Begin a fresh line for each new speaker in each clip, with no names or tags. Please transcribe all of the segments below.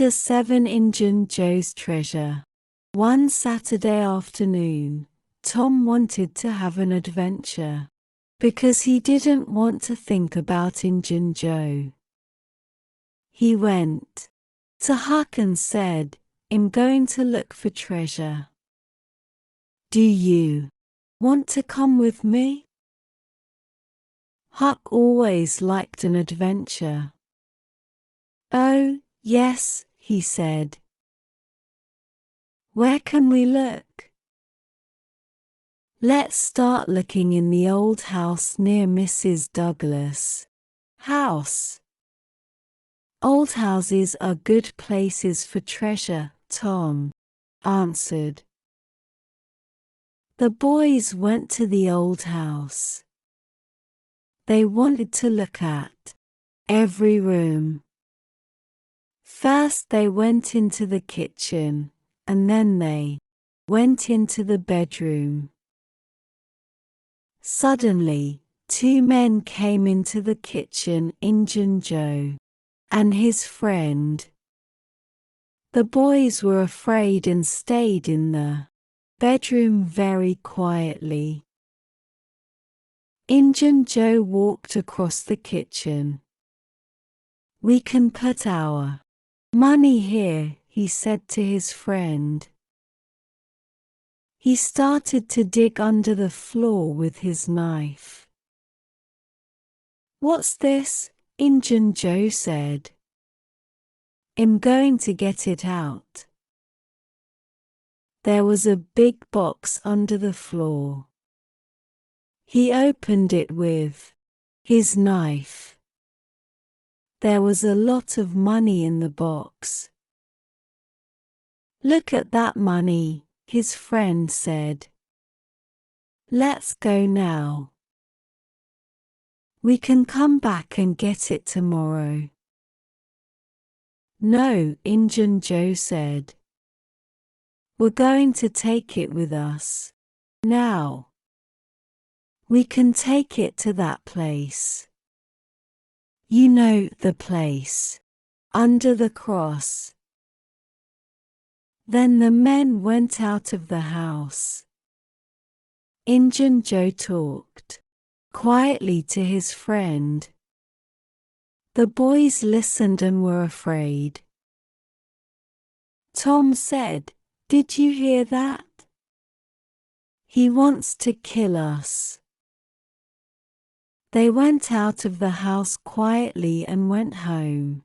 Chapter 7 Injun Joe's Treasure. One Saturday afternoon, Tom wanted to have an adventure, because he didn't want to think about Injun Joe. He went to Huck and said, "I'm going to look for treasure. Do you want to come with me?" Huck always liked an adventure. "Oh, yes," he said. "Where can we look?" "Let's start looking in the old house near Mrs. Douglas' house. Old houses are good places for treasure," Tom answered. The boys went to the old house. They wanted to look at every room. First they went into the kitchen, and then they went into the bedroom. Suddenly, two men came into the kitchen, Injun Joe and his friend. The boys were afraid and stayed in the bedroom very quietly. Injun Joe walked across the kitchen. "We can put our money here," he said to his friend. He started to dig under the floor with his knife. "What's this?" Injun Joe said. "I'm going to get it out." There was a big box under the floor. He opened it with his knife. There was a lot of money in the box. "Look at that money," his friend said. "Let's go now. We can come back and get it tomorrow." "No," Injun Joe said. "We're going to take it with us now. We can take it to that place. You know the place under the cross." Then the men went out of the house. Injun Joe talked quietly to his friend. The boys listened and were afraid. Tom said, "Did you hear that? He wants to kill us." They went out of the house quietly and went home.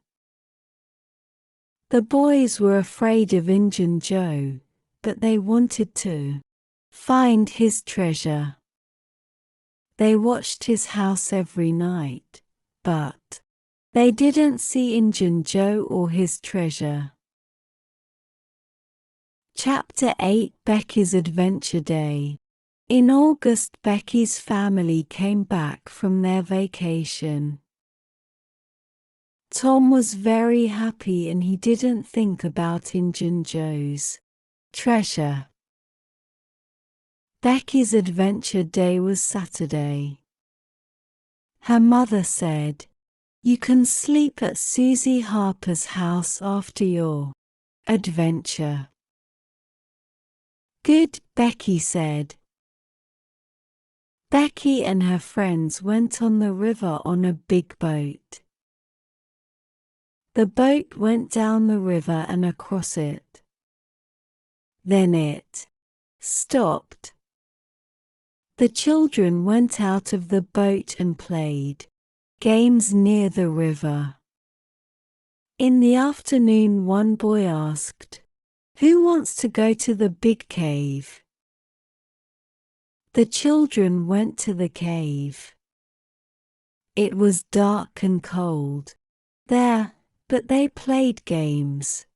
The boys were afraid of Injun Joe, but they wanted to find his treasure. They watched his house every night, but they didn't see Injun Joe or his treasure. Chapter 8 Becky's Adventure Day. In August, Becky's family came back from their vacation. Tom was very happy and he didn't think about Injun Joe's treasure. Becky's adventure day was Saturday. Her mother said, "You can sleep at Susie Harper's house after your adventure." "Good," Becky said. Becky and her friends went on the river on a big boat. The boat went down the river and across it. Then it stopped. The children went out of the boat and played games near the river. In the afternoon, one boy asked, "Who wants to go to the big cave?" The children went to the cave. It was dark and cold there, but they played games.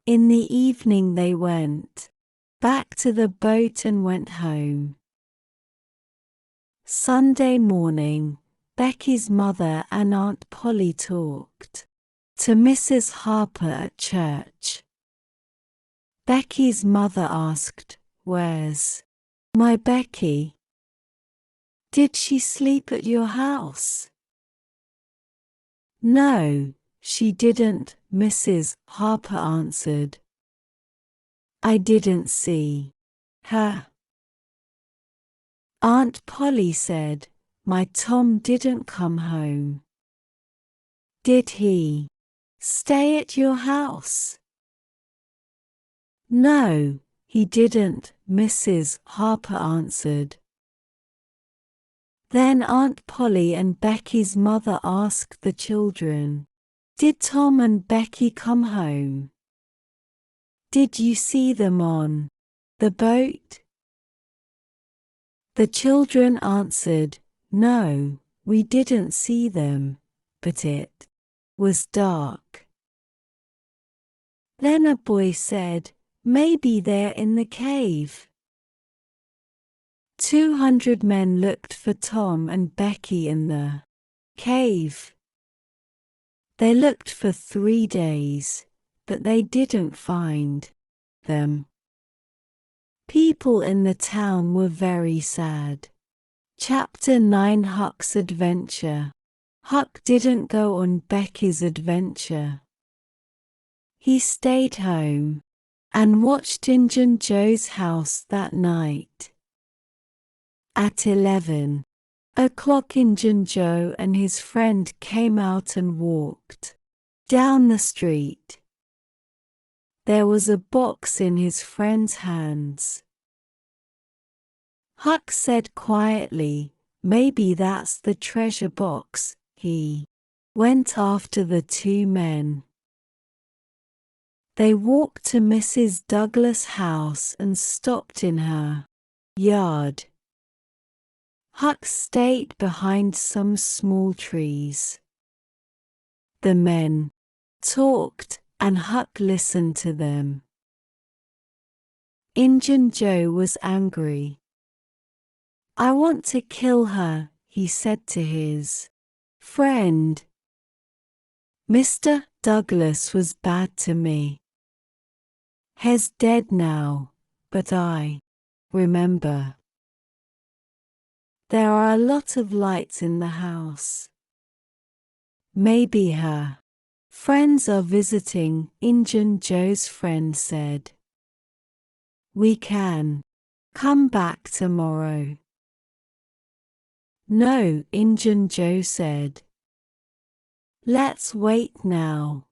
In the evening they went back to the boat and went home. Sunday morning, Becky's mother and Aunt Polly talked to Mrs. Harper at church. Becky's mother asked, "Where's my Becky? Did she sleep at your house?" "No, She didn't, Mrs. Harper answered. I didn't see her. Aunt Polly said, my Tom didn't come home. Did he stay at your house? No, he didn't, Mrs. Harper answered. Then Aunt Polly and Becky's mother asked the children, did Tom and Becky come home? Did you see them on the boat? The children answered, no, we didn't see them, but it was dark. Then a boy said, maybe they're in the cave. 200 men looked for Tom and Becky in the cave. They looked for 3 days, but they didn't find them. People in the town were very sad. Chapter 9 Huck's Adventure. Huck didn't go on Becky's adventure. He stayed home and watched Injun Joe's house that night. At 11 o'clock, Injun Joe and his friend came out and walked down the street. There was a box in his friend's hands. Huck said quietly, maybe that's the treasure box. He went after the 2 men. They walked to Mrs. Douglas' house and stopped in her yard. Huck stayed behind some small trees. The men talked, and Huck listened to them. Injun Joe was angry. I want to kill her, he said to his friend. Mr. Douglas was bad to me. He's dead now, but I remember. There are a lot of lights in the house. Maybe her friends are visiting, Injun Joe's friend said. We can come back tomorrow. No, Injun Joe said. Let's wait now.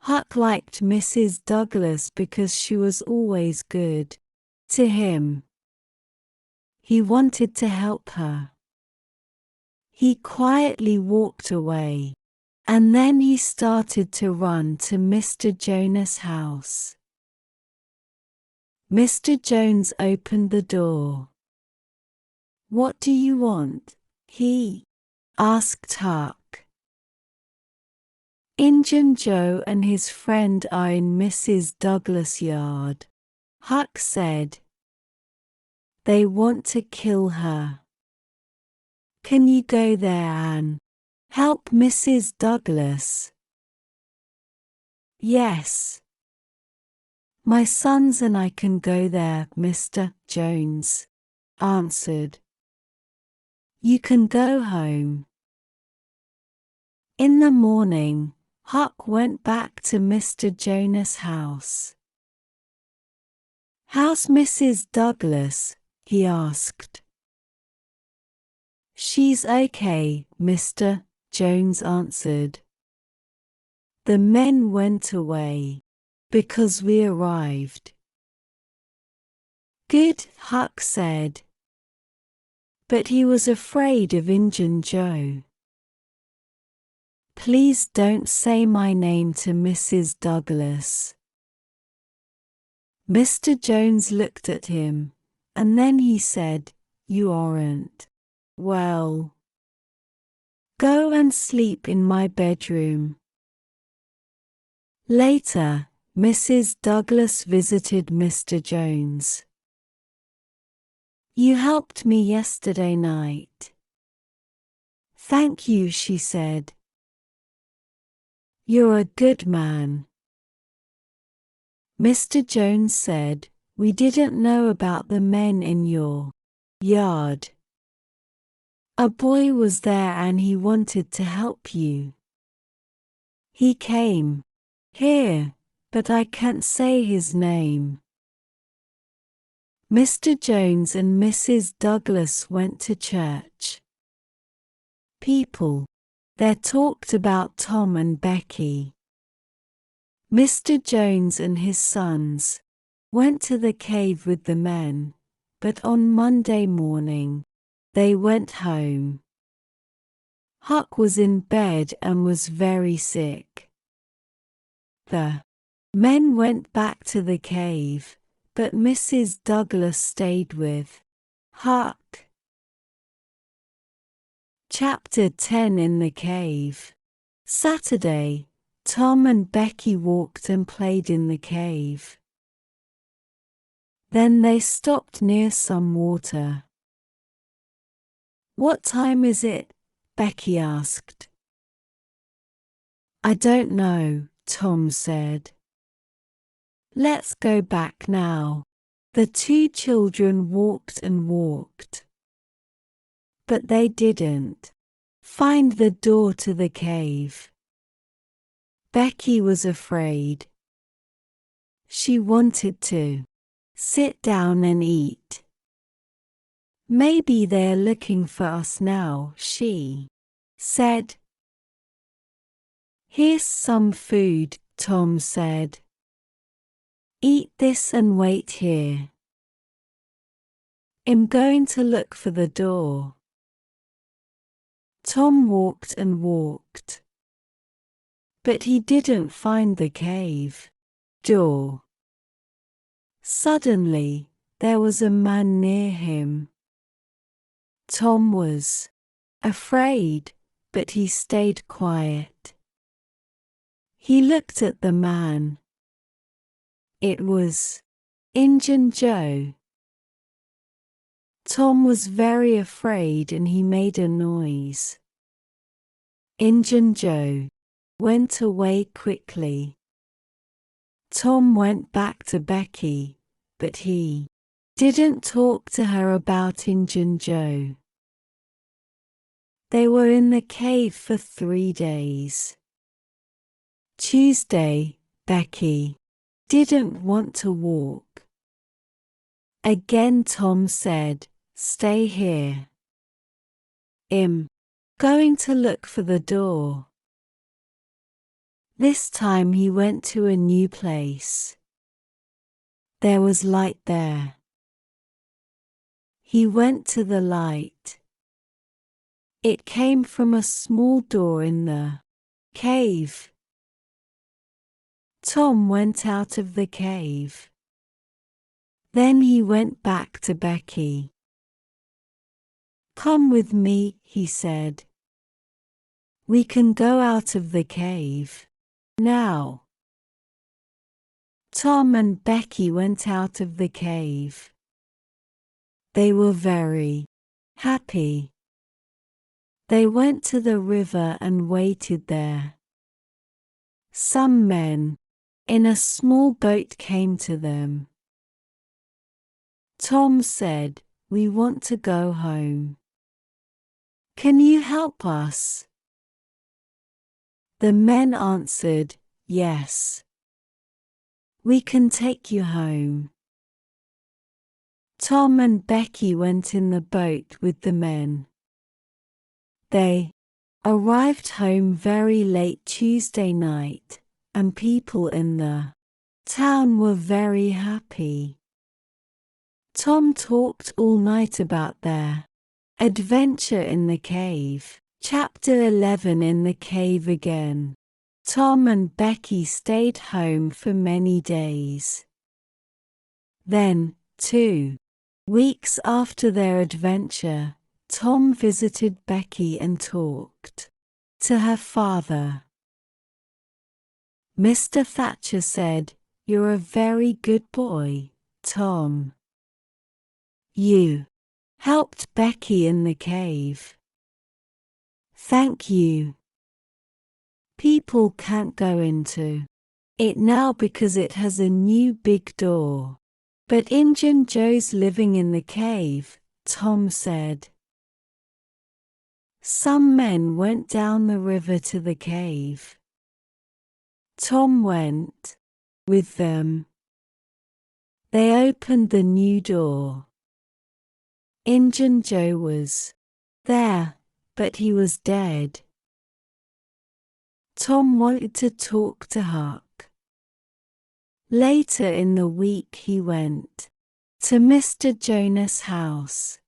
Huck liked Mrs. Douglas because she was always good to him. He wanted to help her. He quietly walked away, and then he started to run to Mr. Jonas' house. Mr. Jones opened the door. What do you want? He asked Huck. Injun Joe and his friend are in Mrs. Douglas' yard, Huck said. They want to kill her. Can you go there and help Mrs. Douglas? Yes. My sons and I can go there, Mr. Jones answered. You can go home. In the morning, Huck went back to Mr. Jonas' house. How's Mrs. Douglas? He asked. She's okay, Mr. Jones answered. The men went away because we arrived. Good, Huck said. But he was afraid of Injun Joe. Please don't say my name to Mrs. Douglas. Mr. Jones looked at him, and then he said, You aren't well. Go and sleep in my bedroom. Later, Mrs. Douglas visited Mr. Jones. You helped me yesterday night. Thank you, she said. You're a good man. Mr. Jones said, We didn't know about the men in your yard. A boy was there and he wanted to help you. He came here, but I can't say his name. Mr. Jones and Mrs. Douglas went to church. People there talked about Tom and Becky. Mr. Jones and his sons went to the cave with the men, but on Monday morning they went home. Huck was in bed and was very sick. The men went back to the cave, but Mrs. Douglas stayed with Huck. Chapter 10 In the Cave. Saturday, Tom and Becky walked and played in the cave. Then they stopped near some water. "What time is it?" Becky asked. "I don't know," Tom said. "Let's go back now." The two children walked and walked. But they didn't find the door to the cave. Becky was afraid. She wanted to sit down and eat. "Maybe they're looking for us now," she said. "Here's some food," Tom said. "Eat this and wait here. I'm going to look for the door." Tom walked and walked, but he didn't find the cave door. Suddenly, there was a man near him. Tom was afraid, but he stayed quiet. He looked at the man. It was Injun Joe. Tom was very afraid and he made a noise. Injun Joe went away quickly. Tom went back to Becky, but he didn't talk to her about Injun Joe. They were in the cave for 3 days. Tuesday, Becky didn't want to walk. Again Tom said, "Stay here. I'm going to look for the door." This time he went to a new place. There was light there. He went to the light. It came from a small door in the cave. Tom went out of the cave. Then he went back to Becky. "Come with me," he said. "We can go out of the cave now." Tom and Becky went out of the cave. They were very happy. They went to the river and waited there. Some men in a small boat came to them. Tom said, "We want to go home. Can you help us?" The men answered, "Yes. We can take you home." Tom and Becky went in the boat with the men. They arrived home very late Tuesday night, and people in the town were very happy. Tom talked all night about their adventure in the cave. Chapter 11 In the cave again. Tom and Becky stayed home for many days. Then, 2 weeks after their adventure, Tom visited Becky and talked to her father. Mr. Thatcher said, "You're a very good boy, Tom. You helped Becky in the cave." "Thank you. People can't go into it now because it has a new big door. But Injun Joe's living in the cave," Tom said. Some men went down the river to the cave. Tom went with them. They opened the new door. Injun Joe was there, but he was dead. Tom wanted to talk to Huck. Later in the week he went to Mr. Jonas' house.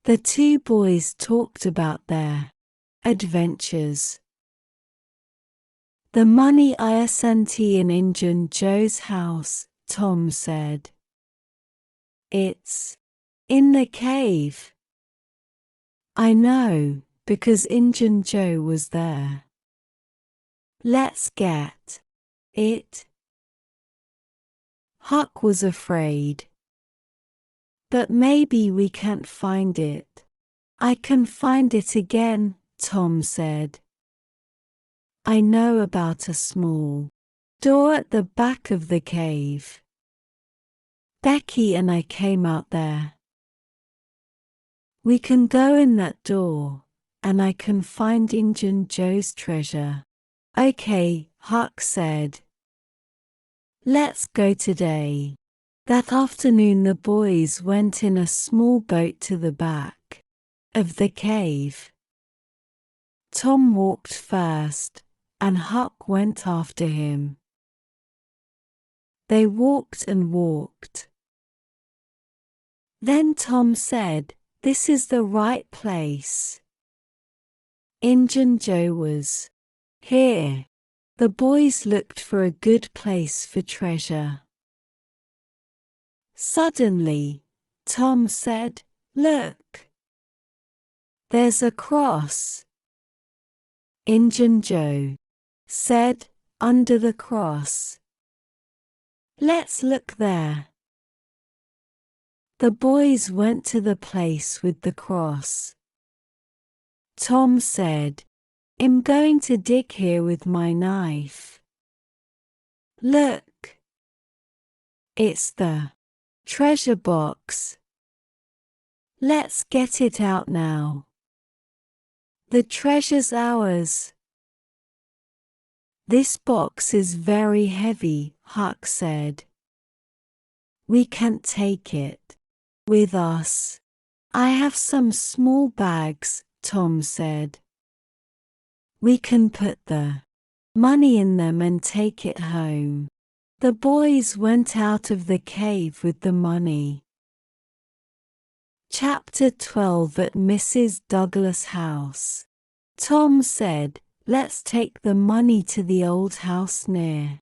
The two boys talked about their adventures. "The money I sent in Injun Joe's house," Tom said. "It's in the cave." "I know, because Injun Joe was there." "Let's get it." Huck was afraid. "But maybe we can't find it." "I can find it again," Tom said. "I know about a small door at the back of the cave. Becky and I came out there. We can go in that door, and I can find Injun Joe's treasure." "Okay," Huck said. "Let's go today." That afternoon the boys went in a small boat to the back of the cave. Tom walked first, and Huck went after him. They walked and walked. Then Tom said, "This is the right place." Injun Joe was here. The boys looked for a good place for treasure. Suddenly, Tom said, "Look! There's a cross." Injun Joe said, "Under the cross." "Let's look there." The boys went to the place with the cross. Tom said, "I'm going to dig here with my knife." "Look! It's the treasure box. Let's get it out now. The treasure's ours." "This box is very heavy," Huck said. "We can't take it with us." "I have some small bags," Tom said. "We can put the money in them and take it home." The boys went out of the cave with the money. Chapter 12. At Mrs. Douglas' house. Tom said, "Let's take the money to the old house near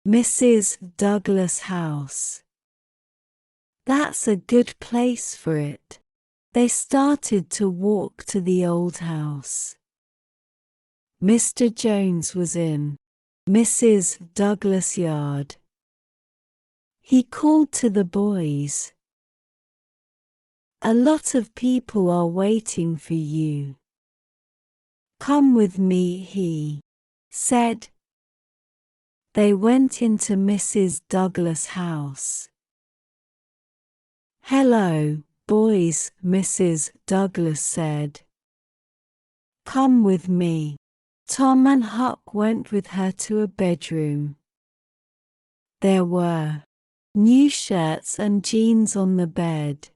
Mrs. Douglas' house. That's a good place for it." They started to walk to the old house. Mr. Jones was in Mrs. Douglas' yard. He called to the boys, "A lot of people are waiting for you. Come with me," he said. They went into Mrs. Douglas' house. "Hello, boys," Mrs. Douglas said. "Come with me." Tom and Huck went with her to a bedroom. There were new shirts and jeans on the bed.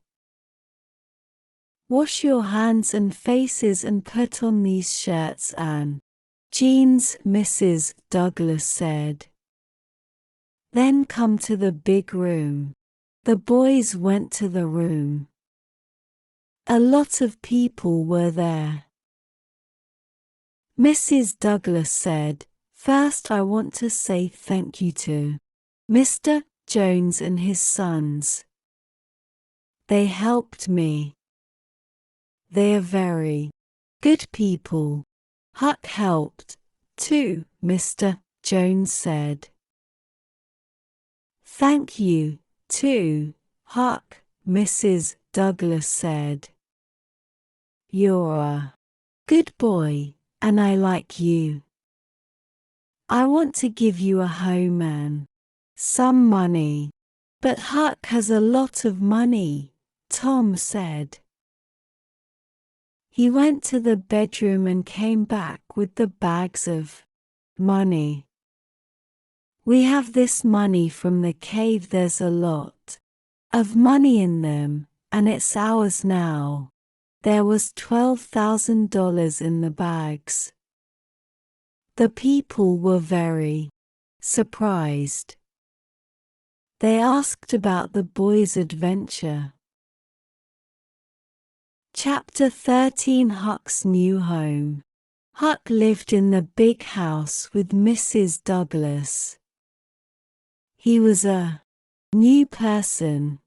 "Wash your hands and faces and put on these shirts and jeans," Mrs. Douglas said. "Then come to the big room." The boys went to the room. A lot of people were there. Mrs. Douglas said, "First I want to say thank you to Mr. Jones and his sons. They helped me. They are very good people." Huck helped, too, Mr. Jones said. "Thank you, too, Huck," Mrs. Douglas said. "You're a good boy, and I like you. I want to give you a home and some money." "But Huck has a lot of money," Tom said. He went to the bedroom and came back with the bags of money. We have this money from the cave. There's a lot of money in them, and it's ours now. There was $12,000 in the bags. The people were very surprised. They asked about the boys' adventure. Chapter 13. Huck's new home. Huck lived in the big house with Mrs. Douglas. He was a new person.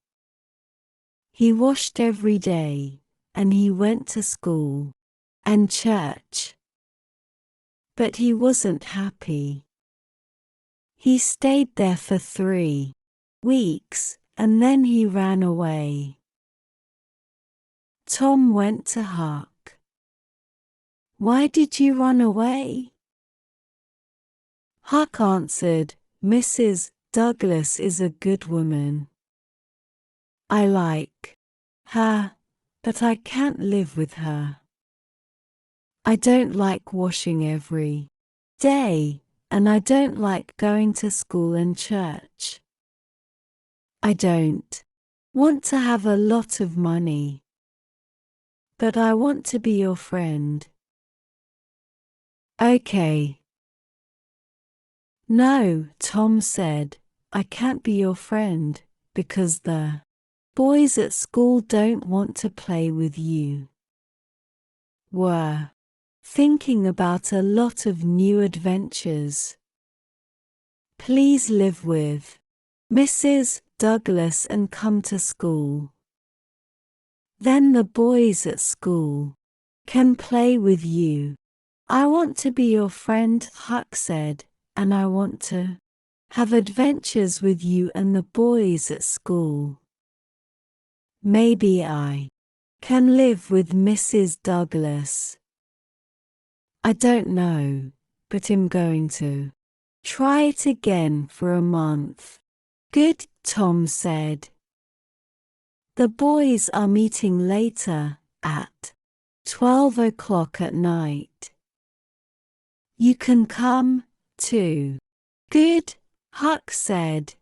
He washed every day, and he went to school and church. But he wasn't happy. He stayed there for 3 weeks, and then he ran away. Tom went to Huck. "Why did you run away?" Huck answered, "Mrs. Douglas is a good woman. I like her, but I can't live with her. I don't like washing every day, and I don't like going to school and church. I don't want to have a lot of money, but I want to be your friend." "Okay." "No," Tom said, "I can't be your friend, because the boys at school don't want to play with you. We're thinking about a lot of new adventures. Please live with Mrs. Douglas and come to school. Then the boys at school can play with you." "I want to be your friend," Huck said, "and I want to have adventures with you and the boys at school. Maybe I can live with Mrs. Douglas. I don't know, but I'm going to try it again for a month." "Good," Tom said. "The boys are meeting later, at 12 o'clock at night. You can come, too." "Good," Huck said.